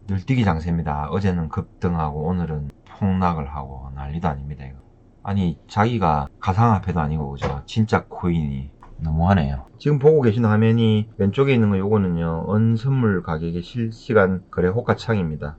늘뛰기 장세입니다. 어제는 급등하고 오늘은 폭락을 하고 난리도 아닙니다. 이거. 아니 자기가 가상화폐도 아니고 그죠? 진짜 코인이 너무하네요. 지금 보고 계신 화면이 왼쪽에 있는 거 요거는요 언선물 가격의 실시간 거래 호가창입니다.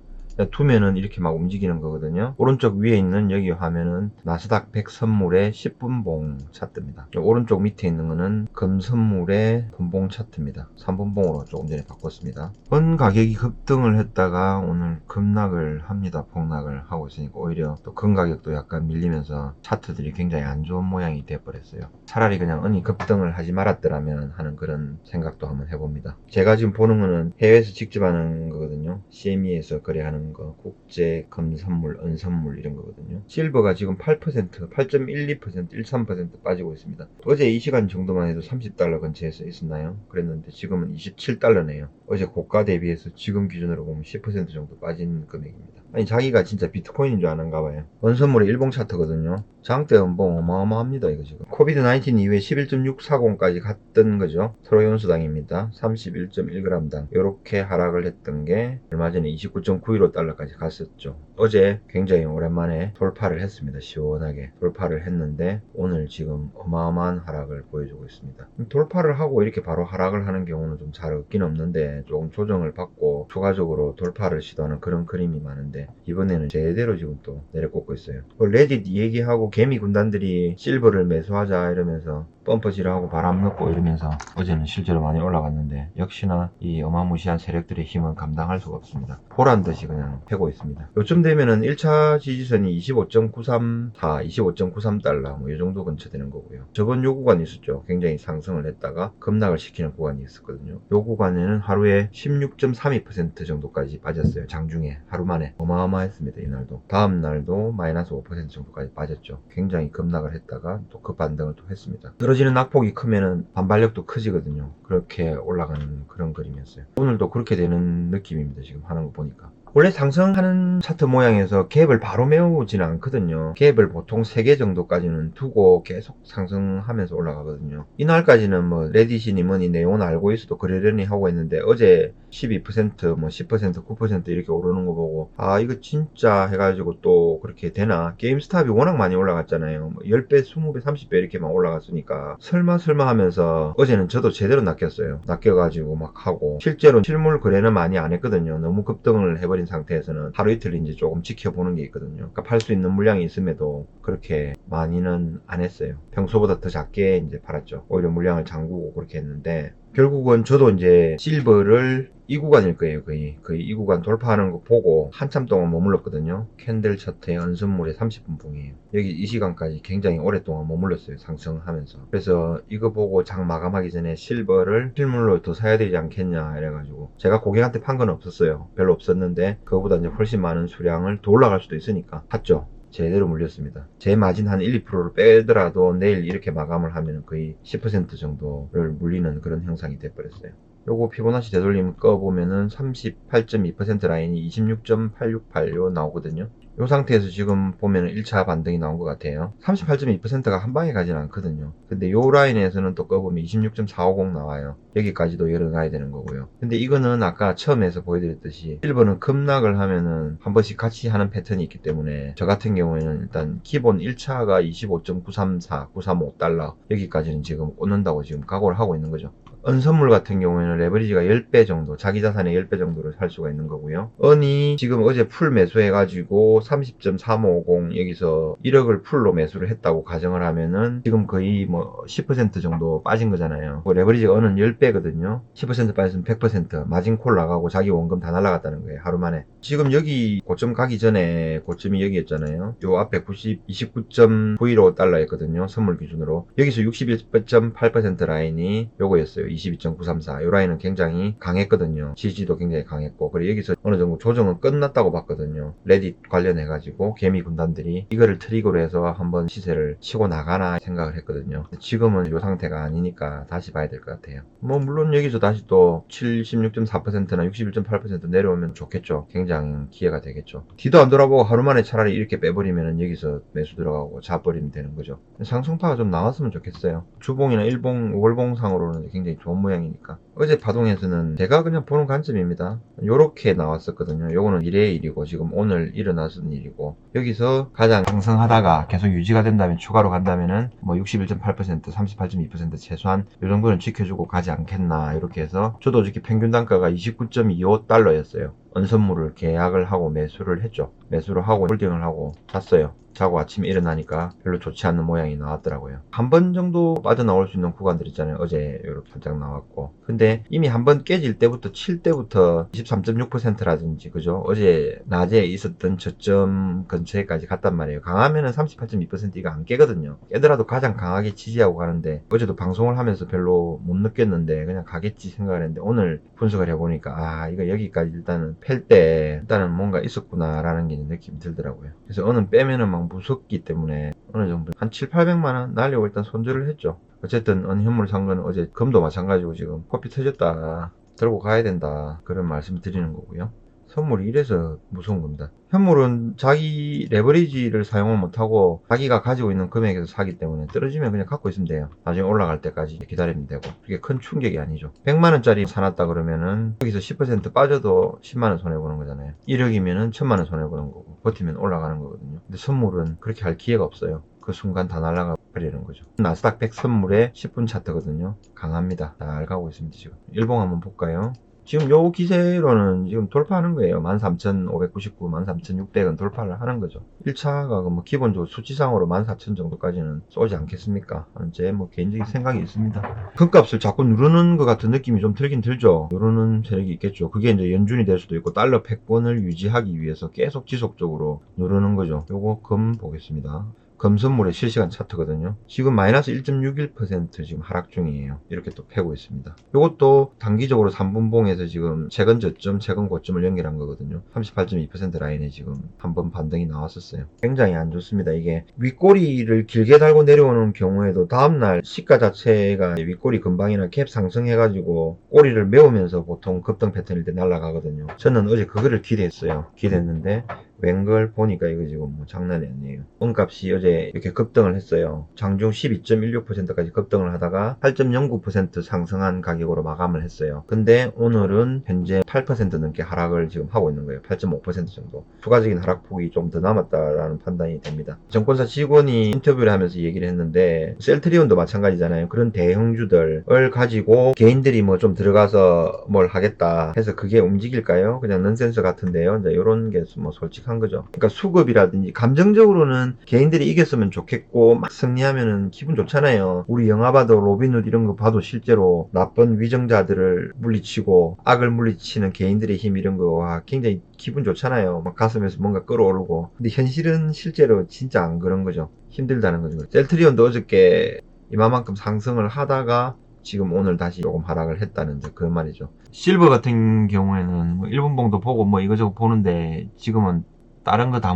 두면은 이렇게 막 움직이는 거거든요. 오른쪽 위에 있는 여기 화면은 나스닥 100 선물의 10분봉 차트입니다. 오른쪽 밑에 있는 거는 금 선물의 분봉 차트입니다. 3분봉으로 조금 전에 바꿨습니다. 원 가격이 급등을 했다가 오늘 급락을 합니다. 폭락을 하고 있으니까 오히려 또 금 가격도 약간 밀리면서 차트들이 굉장히 안 좋은 모양이 돼버렸어요. 차라리 그냥 은이 급등을 하지 말았더라면 하는 그런 생각도 한번 해봅니다. 제가 지금 보는 거는 해외에서 직접 하는 거거든요. CME에서 거래하는 거, 국제 금 선물, 은 선물 이런 거거든요. 실버가 지금 8%, 8.12%, 13% 빠지고 있습니다. 어제 이 시간 정도만 해도 30달러 근처에서 있었나요? 그랬는데 지금은 27달러네요. 어제 고가 대비해서 지금 기준으로 보면 10% 정도 빠진 금액입니다. 아니 자기가 진짜 비트코인인 줄 아는가 봐요. 원선물의 일봉 차트거든요. 장대 연봉 어마어마합니다 이거 지금. 코비드 19 이후에 11.640까지 갔던 거죠. 트로이온수당입니다. 31.1g당 이렇게 하락을 했던 게 얼마 전에 29.915달러까지 갔었죠. 어제 굉장히 오랜만에 돌파를 했습니다. 시원하게 돌파를 했는데 오늘 지금 어마어마한 하락을 보여주고 있습니다. 돌파를 하고 이렇게 바로 하락을 하는 경우는 좀 잘 없긴 없는데 조금 조정을 받고 추가적으로 돌파를 시도하는 그런 그림이 많은데 이번에는 제대로 지금 또 내려꽂고 있어요. 레딧 얘기하고 개미 군단들이 실버를 매수하자 이러면서 펌퍼질하고 바람 넣고 이러면서 어제는 실제로 많이 올라갔는데 역시나 이 어마무시한 세력들의 힘은 감당할 수가 없습니다. 보란듯이 그냥 패고 있습니다. 요쯤 되면은 1차 지지선이 25.934, 25.93달러 뭐 이 정도 근처 되는 거고요. 저번 요 구간이 있었죠. 굉장히 상승을 했다가 급락을 시키는 구간이 있었거든요. 요 구간에는 하루에 16.32% 정도까지 빠졌어요. 장중에 하루 만에 어마어마했습니다. 이날도. 다음 날도 마이너스 5% 정도까지 빠졌죠. 굉장히 급락을 했다가 또 급반등을 또 했습니다. 떨어지는 낙폭이 크면은 반발력도 커지거든요. 그렇게 올라가는 그런 그림이었어요. 오늘도 그렇게 되는 느낌입니다. 지금 하는 거 보니까. 원래 상승하는 차트 모양에서 갭을 바로 메우지는 않거든요. 갭을 보통 3개 정도까지는 두고 계속 상승하면서 올라가거든요. 이날까지는 뭐 레딧이니 뭐니 내용은 알고 있어도 그러려니 하고 했는데 어제 12%, 뭐 10%, 9% 이렇게 오르는 거 보고 아 이거 진짜 해가지고 또 그렇게 되나? 게임스탑이 워낙 많이 올라갔잖아요. 뭐 10배, 20배, 30배 이렇게 막 올라갔으니까 설마 하면서 어제는 저도 제대로 낚였어요. 낚여가지고 막 하고 실제로 실물 거래는 많이 안 했거든요. 너무 급등을 해버린 상태에서는 하루 이틀 이제 조금 지켜보는 게 있거든요. 그러니까 팔 수 있는 물량이 있음에도 그렇게 많이는 안 했어요. 평소보다 더 작게 이제 팔았죠. 오히려 물량을 잠그고 그렇게 했는데 결국은 저도 이제 실버를 이 구간일 거예요. 거의 이 구간 돌파하는 거 보고 한참 동안 머물렀거든요. 캔들 차트의 언선물의 30분 봉이에요. 여기 이 시간까지 굉장히 오랫동안 머물렀어요. 상승하면서. 그래서 이거 보고 장 마감하기 전에 실버를 실물로 더 사야 되지 않겠냐 이래가지고 제가 고객한테 판 건 없었어요. 별로 없었는데 그거보다 이제 훨씬 많은 수량을 더 올라갈 수도 있으니까 샀죠. 제대로 물렸습니다. 제 마진 한 1, 2%를 빼더라도 내일 이렇게 마감을 하면 거의 10% 정도를 물리는 그런 형상이 돼버렸어요. 요거 피보나치 되돌림 꺼보면은 38.2% 라인이 26.868요 나오거든요. 이 상태에서 지금 보면 1차 반등이 나온 것 같아요. 38.2%가 한 방에 가진 않거든요. 근데 요 라인에서는 또 꺼보면 26.450 나와요. 여기까지도 열어놔야 되는 거고요. 근데 이거는 아까 처음에서 보여드렸듯이 실버는 급락을 하면은 한 번씩 같이 하는 패턴이 있기 때문에 저 같은 경우에는 일단 기본 1차가 25.934, 935달러 여기까지는 지금 꽂는다고 지금 각오를 하고 있는 거죠. 은선물 같은 경우에는 레버리지가 10배 정도, 자기 자산의 10배 정도를 살 수가 있는 거고요. 은이 지금 어제 풀 매수해가지고 30.350 여기서 1억을 풀로 매수를 했다고 가정을 하면은 지금 거의 뭐 10% 정도 빠진 거잖아요. 뭐 레버리지가 은은 10배거든요. 10% 빠졌으면 100% 마진콜 나가고 자기 원금 다 날라갔다는 거예요. 하루 만에. 지금 여기 고점 가기 전에 고점이 여기였잖아요. 요 앞에 29.915달러였거든요. 선물 기준으로. 여기서 61.8% 라인이 요거였어요. 22.934. 요 라인은 굉장히 강했거든요. 지지도 굉장히 강했고. 그리고 여기서 어느 정도 조정은 끝났다고 봤거든요. 레딧 관련해가지고 개미 군단들이 이거를 트리거로 해서 한번 시세를 치고 나가나 생각을 했거든요. 지금은 요 상태가 아니니까 다시 봐야 될 것 같아요. 뭐 물론 여기서 다시 또 76.4%나 61.8% 내려오면 좋겠죠. 굉장히 기회가 되겠죠. 뒤도 안 돌아보고 하루 만에 차라리 이렇게 빼버리면 여기서 매수 들어가고 잡버리면 되는 거죠. 상승파가 좀 나왔으면 좋겠어요. 주봉이나 일봉, 월봉상으로는 굉장히 좋은 모양이니까. 어제 파동에서는 제가 그냥 보는 관점입니다. 요렇게 나왔었거든요. 요거는 미래의 일이고 지금 오늘 일어났은 일이고, 여기서 가장 상승하다가 계속 유지가 된다면, 추가로 간다면은 뭐 61.8%, 38.2% 최소한 요 정도는 지켜주고 가지 않겠나, 이렇게 해서 저도 어저께 평균 단가가 29.25달러였어요. 언선물을 계약을 하고 매수를 했죠. 매수를 하고 홀딩을 하고 샀어요. 자고 아침에 일어나니까 별로 좋지 않는 모양이 나왔더라고요. 한 번 정도 빠져나올 수 있는 구간들 있잖아요. 어제 이렇게 살짝 나왔고. 근데 이미 한 번 깨질 때부터, 칠 때부터 23.6%라든지, 그죠? 어제 낮에 있었던 저점 근처에까지 갔단 말이에요. 강하면은 38.2%가 안 깨거든요. 깨더라도 가장 강하게 지지하고 가는데, 어제도 방송을 하면서 별로 못 느꼈는데 그냥 가겠지 생각을 했는데, 오늘 분석을 해보니까 아, 이거 여기까지 일단은 팰 때 일단은 뭔가 있었구나 라는 게 느낌이 들더라고요. 그래서 오늘 빼면은 막 무섭기 때문에 어느 정도 한 7, 800만원 날리고 일단 손절을 했죠. 어쨌든 현물 산 거는 어제 금도 마찬가지고 지금 코피 터졌다, 들고 가야 된다, 그런 말씀 드리는 거고요. 선물이 이래서 무서운 겁니다. 현물은 자기 레버리지를 사용을 못하고 자기가 가지고 있는 금액에서 사기 때문에 떨어지면 그냥 갖고 있으면 돼요. 나중에 올라갈 때까지 기다리면 되고, 그게 큰 충격이 아니죠. 100만원짜리 사놨다 그러면은 여기서 10% 빠져도 10만원 손해보는 거잖아요. 1억이면은 1000만원 손해보는 거고, 버티면 올라가는 거거든요. 근데 선물은 그렇게 할 기회가 없어요. 그 순간 다 날아가 버리는 거죠. 나스닥 100 선물의 10분 차트거든요. 강합니다. 잘 가고 있습니다. 지금 일봉 한번 볼까요? 지금 요 기세로는 지금 돌파하는 거예요. 13,599, 13,600은 돌파를 하는 거죠. 1차가 뭐 기본적으로 수치상으로 14,000 정도까지는 쏘지 않겠습니까? 제 뭐 개인적인 생각이 있습니다. 금값을 자꾸 누르는 것 같은 느낌이 좀 들긴 들죠. 누르는 세력이 있겠죠. 그게 이제 연준이 될 수도 있고, 달러 패권을 유지하기 위해서 계속 지속적으로 누르는 거죠. 요거 금 보겠습니다. 금선물의 실시간 차트거든요. 지금 마이너스 1.61% 지금 하락 중이에요. 이렇게 또 패고 있습니다. 이것도 단기적으로 3분봉에서 지금 최근 저점, 최근 고점을 연결한 거거든요. 38.2% 라인에 지금 한번 반등이 나왔었어요. 굉장히 안 좋습니다. 이게 윗꼬리를 길게 달고 내려오는 경우에도 다음날 시가 자체가 윗꼬리 근방이나 캡 상승해가지고 꼬리를 메우면서 보통 급등 패턴일 때 날아가거든요. 저는 어제 그거를 기대했어요. 기대했는데 웬걸 보니까 이거 지금 뭐 장난이 아니에요. 은값이 어제 이렇게 급등을 했어요. 장중 12.16%까지 급등을 하다가 8.09% 상승한 가격으로 마감을 했어요. 근데 오늘은 현재 8% 넘게 하락을 지금 하고 있는 거예요. 8.5% 정도. 추가적인 하락폭이 좀 더 남았다라는 판단이 됩니다. 정권사 직원이 인터뷰를 하면서 얘기를 했는데, 셀트리온도 마찬가지잖아요. 그런 대형주들을 가지고 개인들이 뭐 좀 들어가서 뭘 하겠다 해서 그게 움직일까요? 그냥 넌센스 같은데요. 이제 이런 게 뭐 솔직한 거죠. 그러니까 수급이라든지 감정적으로는 개인들이 이겼으면 좋겠고, 막 승리하면은 기분 좋잖아요. 우리 영화 봐도 로빈훗 이런 거 봐도 실제로 나쁜 위정자들을 물리치고 악을 물리치는 개인들의 힘 이런 거 와, 굉장히 기분 좋잖아요. 막 가슴에서 뭔가 끌어오르고. 근데 현실은 실제로 진짜 안 그런 거죠. 힘들다는 거죠. 셀트리온도 어저께 이만큼 상승을 하다가 지금 오늘 다시 조금 하락을 했다는 그런 말이죠. 실버 같은 경우에는 뭐 일본봉도 보고 뭐 이거저거 보는데, 지금은 다른 거 다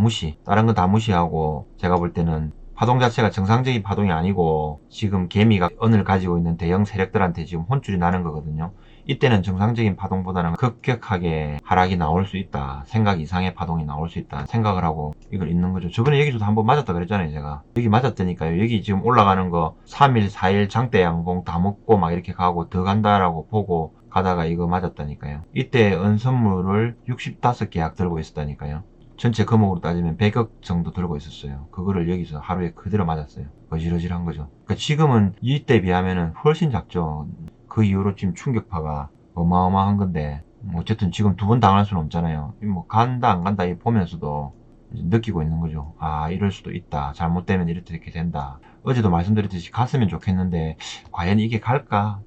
무시하고, 제가 볼 때는 파동 자체가 정상적인 파동이 아니고 지금 개미가 언을 가지고 있는 대형 세력들한테 지금 혼쭐이 나는 거거든요. 이때는 정상적인 파동보다는 급격하게 하락이 나올 수 있다, 생각 이상의 파동이 나올 수 있다 생각을 하고 이걸 읽는 거죠. 저번에 여기서도 한번 맞았다 그랬잖아요. 제가 여기 맞았다니까요. 여기 지금 올라가는 거 3일 4일 장대 양봉 다 먹고 막 이렇게 가고 더 간다라고 보고 가다가 이거 맞았다니까요. 이때 은선물을 65계약 들고 있었다니까요. 전체 금액으로 따지면 100억 정도 들고 있었어요. 그거를 여기서 하루에 그대로 맞았어요. 어질어질한 거죠. 그러니까 지금은 이때 비하면은 훨씬 작죠. 그 이후로 지금 충격파가 어마어마한 건데, 어쨌든 지금 두 번 당할 수는 없잖아요. 뭐 간다 안 간다 보면서도 느끼고 있는 거죠. 아, 이럴 수도 있다. 잘못되면 이렇게 된다. 어제도 말씀드렸듯이 갔으면 좋겠는데 과연 이게 갈까?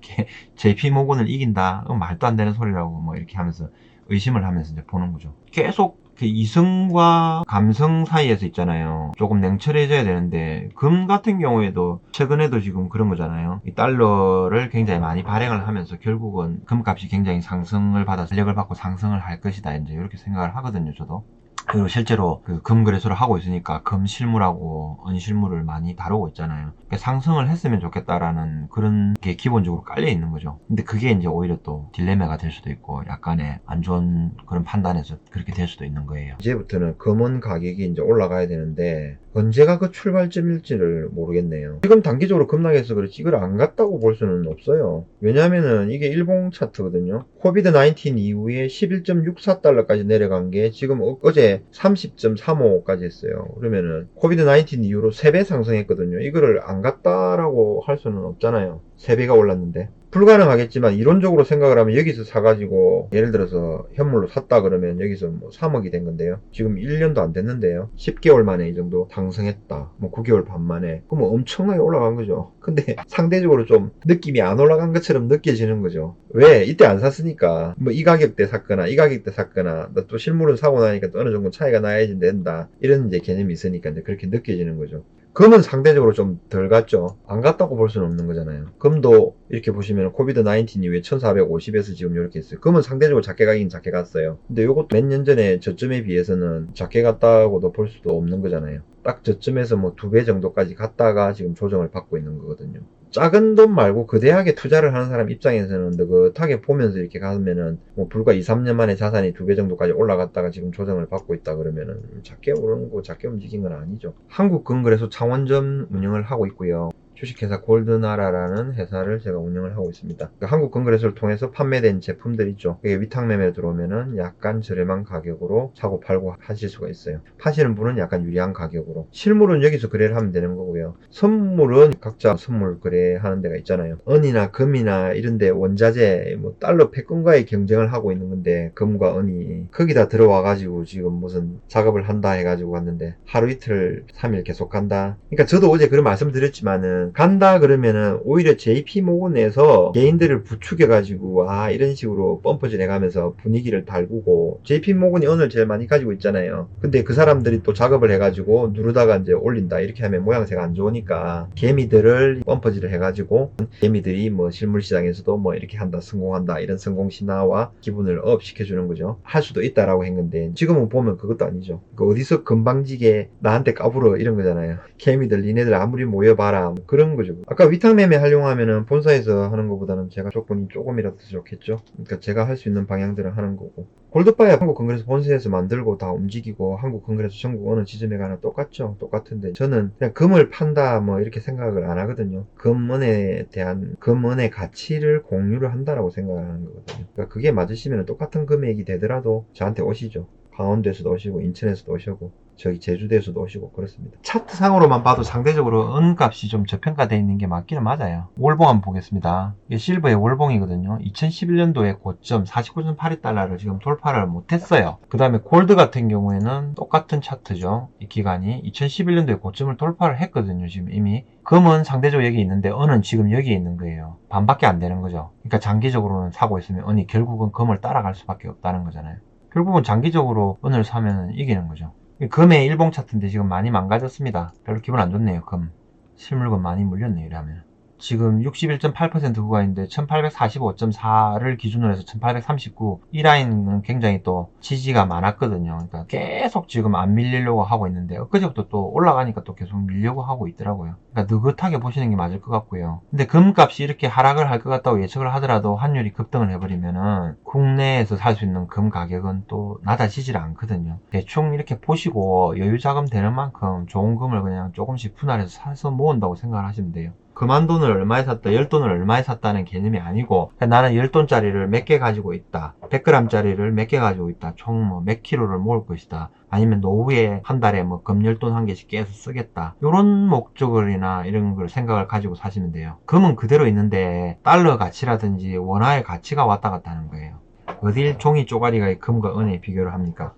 JP 모건을 이긴다? 말도 안 되는 소리라고 뭐 이렇게 하면서 의심을 하면서 이제 보는 거죠. 계속 이성과 감성 사이에서 있잖아요. 조금 냉철해져야 되는데, 금 같은 경우에도 최근에도 지금 그런 거잖아요. 이 달러를 굉장히 많이 발행을 하면서 결국은 금값이 굉장히 상승을 받아서 탄력을 받고 상승을 할 것이다, 이제 이렇게 생각을 하거든요. 저도 그리고 실제로 그 금거래소를 하고 있으니까 금실물하고 은실물을 많이 다루고 있잖아요. 그러니까 상승을 했으면 좋겠다라는 그런 게 기본적으로 깔려 있는 거죠. 근데 그게 이제 오히려 또 딜레마가 될 수도 있고 약간의 안 좋은 그런 판단에서 그렇게 될 수도 있는 거예요. 이제부터는 금은 가격이 이제 올라가야 되는데 언제가 그 출발점일지를 모르겠네요. 지금 단기적으로 급락해서 그렇지 이걸 안 갔다고 볼 수는 없어요. 왜냐면은 이게 일봉 차트거든요. 코비드 19 이후에 11.64달러까지 내려간 게 지금 어제 30.35까지 했어요. 그러면은 코비드 19 이후로 3배 상승했거든요. 이거를 안 갔다라고 할 수는 없잖아요. 3배가 올랐는데. 불가능하겠지만 이론적으로 생각을 하면 여기서 사가지고 예를 들어서 현물로 샀다 그러면 여기서 뭐 3억이 된 건데요. 지금 1년도 안 됐는데요. 10개월 만에 이 정도 상승했다. 뭐 9개월 반 만에. 그럼 뭐 엄청나게 올라간 거죠. 근데 상대적으로 좀 느낌이 안 올라간 것처럼 느껴지는 거죠. 왜? 이때 안 샀으니까 뭐 이 가격대 샀거나 이 가격대 샀거나 또 실물을 사고 나니까 또 어느 정도 차이가 나야지 된다. 이런 이제 개념이 있으니까 이제 그렇게 느껴지는 거죠. 금은 상대적으로 좀 덜 갔죠. 안 갔다고 볼 수는 없는 거잖아요. 금도 이렇게 보시면 코비드 19 이후에 1450에서 지금 이렇게 있어요. 금은 상대적으로 작게 가긴 작게 갔어요. 근데 이것도 몇 년 전에 저점에 비해서는 작게 갔다고도 볼 수도 없는 거잖아요. 딱 저점에서 뭐 2배 정도까지 갔다가 지금 조정을 받고 있는 거거든요. 작은 돈 말고 거대하게 투자를 하는 사람 입장에서는 느긋하게 보면서 이렇게 가면은 뭐 불과 2, 3년 만에 자산이 2배 정도까지 올라갔다가 지금 조정을 받고 있다 그러면은 작게 오르는 거 작게 움직인 건 아니죠. 한국금거래소 창원점 운영을 하고 있고요. 주식회사 골드나라라는 회사를 제가 운영을 하고 있습니다. 한국금거래소를 통해서 판매된 제품들 있죠. 그게 위탁매매 들어오면은 약간 저렴한 가격으로 사고 팔고 하실 수가 있어요. 파시는 분은 약간 유리한 가격으로. 실물은 여기서 거래를 하면 되는 거고요. 선물은 각자 선물 거래하는 데가 있잖아요. 은이나 금이나 이런데 원자재, 뭐 달러 패권과의 경쟁을 하고 있는 건데 금과 은이 거기다 들어와가지고 지금 무슨 작업을 한다 해가지고 왔는데 하루 이틀 3일 계속 간다. 그러니까 저도 어제 그런 말씀 드렸지만은 간다 그러면은 오히려 JP모건에서 개인들을 부추겨가지고 이런 식으로 펌프질 해가면서 분위기를 달구고 JP모건이 은을 제일 많이 가지고 있잖아요. 근데 그 사람들이 또 작업을 해가지고 누르다가 이제 올린다 이렇게 하면 모양새가 안 좋으니까 개미들을 펌프질을 해가지고 개미들이 뭐 실물시장에서도 뭐 이렇게 한다 성공한다 이런 성공신화와 기분을 업 시켜주는 거죠. 할 수도 있다라고 했는데 지금은 보면 그것도 아니죠. 어디서 금방지게 나한테 까불어 이런 거잖아요. 개미들 니네들 아무리 모여봐라 그런 거죠. 아까 위탁매매 하려고 하면은 본사에서 하는 것보다는 제가 조건이 조금이라도 더 좋겠죠. 그러니까 제가 할 수 있는 방향들을 하는 거고. 골드바야 한국금거래소 본사에서 만들고 다 움직이고 한국금거래소 전국 어느 지점에 가나 똑같죠. 똑같은데 저는 그냥 금을 판다 뭐 이렇게 생각을 안 하거든요. 금은에 대한 금은의 가치를 공유를 한다라고 생각을 하는 거거든요. 그러니까 그게 맞으시면 똑같은 금액이 되더라도 저한테 오시죠. 강원도에서도 오시고 인천에서도 오시고 저기 제주도에서도 오시고 그렇습니다. 차트상으로만 봐도 상대적으로 은값이 좀 저평가되어 있는 게 맞기는 맞아요. 월봉 한번 보겠습니다. 이게 실버의 월봉이거든요. 2011년도에 고점 49.82달러를 지금 돌파를 못했어요. 그 다음에 골드 같은 경우에는 똑같은 차트죠. 이 기간이 2011년도에 고점을 돌파를 했거든요. 지금 이미 금은 상대적으로 여기 있는데 은은 지금 여기에 있는 거예요. 반밖에 안 되는 거죠. 그러니까 장기적으로는 사고 있으면 은이 결국은 금을 따라갈 수밖에 없다는 거잖아요. 결국은 장기적으로 은을 사면 이기는 거죠. 금의 일봉 차트인데 지금 많이 망가졌습니다. 별로 기분 안 좋네요. 금 실물금 많이 물렸네요. 이러면 지금 61.8% 구간인데 1845.4를 기준으로 해서 1839 이 라인은 굉장히 또 지지가 많았거든요. 그러니까 계속 지금 안 밀리려고 하고 있는데 엊그제부터 또 올라가니까 또 계속 밀려고 하고 있더라고요. 그러니까 느긋하게 보시는 게 맞을 것 같고요. 근데 금값이 이렇게 하락을 할 것 같다고 예측을 하더라도 환율이 급등을 해버리면은 국내에서 살 수 있는 금 가격은 또 낮아지질 않거든요. 대충 이렇게 보시고 여유 자금 되는 만큼 좋은 금을 그냥 조금씩 분할해서 사서 모은다고 생각을 하시면 돼요. 그만 돈을 얼마에 샀다, 10돈을 얼마에 샀다는 개념이 아니고 나는 10돈짜리를 몇 개 가지고 있다, 100g짜리를 몇 개 가지고 있다, 총 뭐 몇 킬로를 모을 것이다, 아니면 노후에 한 달에 뭐 금 10돈 한 개씩 깨서 쓰겠다, 이런 목적을이나 이런 걸 생각을 가지고 사시면 돼요. 금은 그대로 있는데 달러 가치라든지 원화의 가치가 왔다 갔다 하는 거예요. 어딜 종이 쪼가리가 금과 은에 비교를 합니까?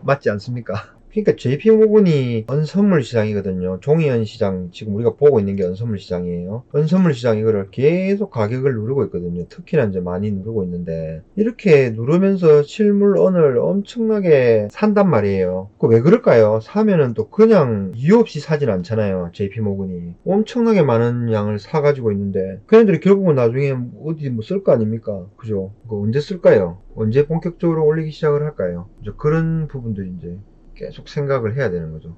맞지 않습니까? 그러니까 JP모건이 은선물 시장이거든요. 종이은 시장, 지금 우리가 보고 있는 게 은선물 시장이에요. 은선물 시장 이거를 계속 가격을 누르고 있거든요. 특히나 이제 많이 누르고 있는데, 이렇게 누르면서 실물 은을 엄청나게 산단 말이에요. 그 왜 그럴까요? 사면은 또 그냥 이유 없이 사진 않잖아요. JP모건이 엄청나게 많은 양을 사가지고 있는데, 걔네들이 결국은 나중에 어디 뭐 쓸 거 아닙니까? 그죠? 그거 언제 쓸까요? 언제 본격적으로 올리기 시작을 할까요? 이제 그런 부분도 이제 계속 생각을 해야 되는 거죠.